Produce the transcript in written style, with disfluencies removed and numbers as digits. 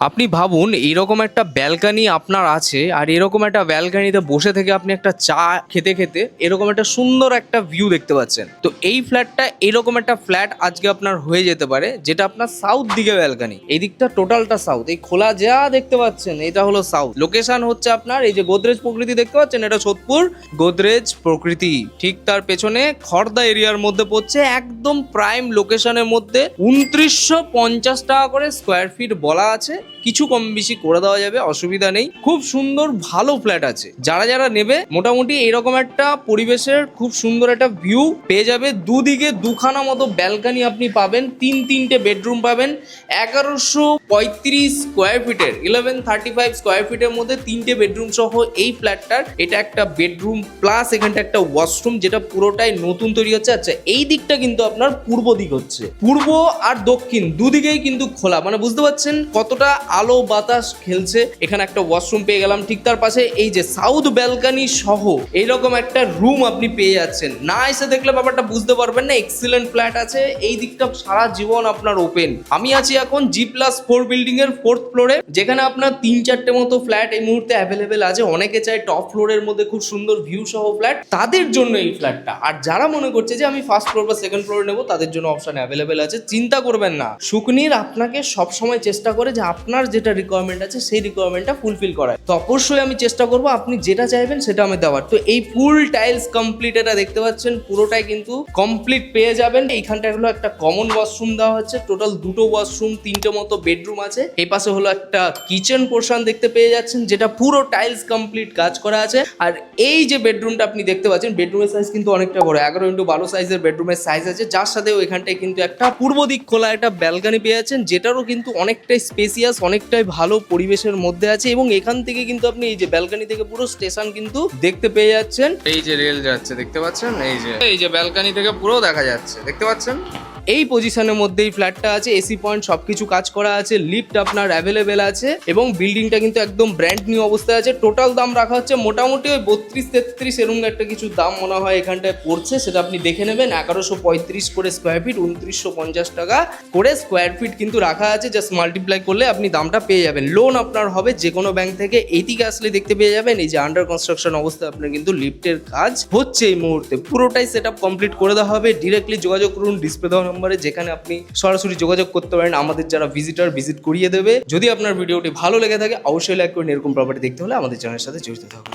আপনি ভাবুন এইরকম একটা ব্যালকানি আপনার আছে, আর এরকম একটা ব্যালকানিতে বসে থেকে আপনি একটা চা খেতে খেতে এরকম একটা সুন্দর একটা ভিউ দেখতে পাচ্ছেন। তো এই ফ্ল্যাটটা এরকম একটা ফ্ল্যাট আজকে আপনার হয়ে যেতে পারে, যেটা আপনার সাউথ দিকে ব্যালকানি। এই দিকটা টোটালটা সাউথ, এই খোলা যা দেখতে পাচ্ছেন এটা হলো সাউথ। লোকেশন হচ্ছে আপনার এই যে গোদরেজ প্রকৃতি দেখতে পাচ্ছেন, এটা সোদপুর গোদরেজ প্রকৃতি, ঠিক তার পেছনে খড়দা এরিয়ার মধ্যে পড়ছে, একদম প্রাইম লোকেশনের মধ্যে। 2950 টাকা করে স্কোয়ার ফিট বলা আছে, কিছু কম বেশি করে দেওয়া যাবে, অসুবিধা নেই। খুব সুন্দর ভালো ফ্ল্যাট আছে, যারা যারা নেবে মোটামুটি এরকম একটা পরিবেশের খুব সুন্দর একটা ভিউ পেয়ে যাবে। দুদিকে দুখানা মতো ব্যালকানি আপনি পাবেন, তিনটে বেডরুম পাবেন। 1135 স্কোয়ার ফিটের 1135 স্কোয়ার ফিটের মধ্যে তিনটে বেডরুম সহ এই ফ্ল্যাটটার এটা একটা বেডরুম প্লাস এখানটা একটা ওয়াশরুম, যেটা পুরোটাই নতুন তৈরি হচ্ছে। আচ্ছা, এই দিকটা কিন্তু আপনার পূর্ব দিক হচ্ছে, পূর্ব আর দক্ষিণ দুদিকেই কিন্তু খোলা, মানে বুঝতে পারছেন কতটা আলো বাতাস খেলছে। এখানে একটা ওয়াশরুম পেয়ে গেলাম, ঠিক তার পাশে এই যে সাউথ ব্যালকানি সহ এইরকম একটা রুম আপনি পেয়ে যাচ্ছেন। না এসে দেখলে ব্যাপারটা বুঝতে পারবেন না। এক্সিলেন্ট ফ্ল্যাট আছে, এই দিকটা সারা জীবন আপনার ওপেন। আমি আছি এখন G+4 বিল্ডিং এর 4th ফ্লোরে, যেখানে আপনার 3-4টে মতো ফ্ল্যাট এই মুহূর্তে অ্যাভেলেবেল আছে। অনেকে চায় টপ ফ্লোরের মধ্যে খুব সুন্দর ভিউ সহ ফ্ল্যাট, তাদের জন্য এই ফ্ল্যাটটা। আর যারা মনে করছে যে আমি ফার্স্ট ফ্লোর বা সেকেন্ড ফ্লোরে নেবো, তাদের জন্য অপশন অ্যাভেলেবেল আছে। চিন্তা করবেন না, সুকনির আপনাকে সবসময় চেষ্টা করে যে আপনার যেটা রিকোয়ারমেন্ট আছে সেই রিকোয়ারমেন্টটা ফুলফিল করার। তো অবশ্যই আমি চেষ্টা করবো আপনি যেটা চাইবেন সেটা আমি দেওয়ার। তো এই ফুল টাইলস কমপ্লিট এটা দেখতে পাচ্ছেন, পুরোটাই কিন্তু কমপ্লিট পেয়ে যাবেন। এইখানটা হলো একটা কমন ওয়াশরুম দেওয়া হচ্ছে, টোটাল 2টো ওয়াশরুম, 3টে মতো বেডরুম আছে। এই পাশে হলো একটা কিচেন পোর্শন দেখতে পেয়ে যাচ্ছেন, যেটা পুরো টাইলস কমপ্লিট কাজ করা আছে। আর এই যে বেডরুমটা আপনি দেখতে পাচ্ছেন, বেডরুমের সাইজ কিন্তু অনেকটা বড়, 11x12 সাইজের বেডরুমের সাইজ আছে, যার সাথে ওইখানটায় কিন্তু একটা পূর্ব দিক খোলা একটা ব্যালকানি পেয়ে যাচ্ছেন, যেটারও কিন্তু অনেকটাই স্পেসিয়াস, অনেকটাই ভালো পরিবেশের মধ্যে আছে। এবং এখান থেকে কিন্তু আপনি এই যে ব্যালকানি থেকে পুরো স্টেশন কিন্তু দেখতে পেয়ে যাচ্ছেন। এই যে রেল যাচ্ছে দেখতে পাচ্ছেন, এই যে ব্যালকানি থেকে পুরো দেখা যাচ্ছে দেখতে পাচ্ছেন। এই পজিশনের মধ্যেই ফ্ল্যাটটা আছে, এসি পয়েন্ট সবকিছু কাজ করা আছে, লিফট আপনার অ্যাভেলেবেল আছে, এবং বিল্ডিংটা কিন্তু একদম ব্র্যান্ড নিউ অবস্থায় আছে। টোটাল দাম রাখা হচ্ছে মোটামুটি ওই 32-33 এরকম একটা কিছু দাম মনে হয় এখানটায় পড়ছে, সেটা আপনি দেখে নেবেন। 1135 করে স্কোয়ার ফিট, 2950 টাকা করে স্কোয়ার ফিট কিন্তু রাখা আছে। জাস্ট মাল্টিপ্লাই করলে আপনি দামটা পেয়ে যাবেন। লোন আপনার হবে যে কোনো ব্যাংক থেকে, এইদিকে আসলে দেখতে পেয়ে যাবেন এই যে আন্ডার কনস্ট্রাকশন অবস্থায় আপনার কিন্তু লিফটের কাজ হচ্ছে এই মুহূর্তে। পুরোটাই সেট আপ কমপ্লিট করে দেওয়া হবে। ডিরেক্টলি যোগাযোগ করুন ডিসপ্লে দেওয়া নম্বরে, যেখানে আপনি সরাসরি যোগাযোগ করতে পারেন। আমাদের যারা ভিজিট করিয়ে দেবে। যদি আপনার ভিডিওটি ভালো লেগে থাকে অবশ্যই লাইক করুন। এরকম প্রপার্টি দেখতে হলে আমাদের চ্যানেলের সাথে জড়িত থাকুন।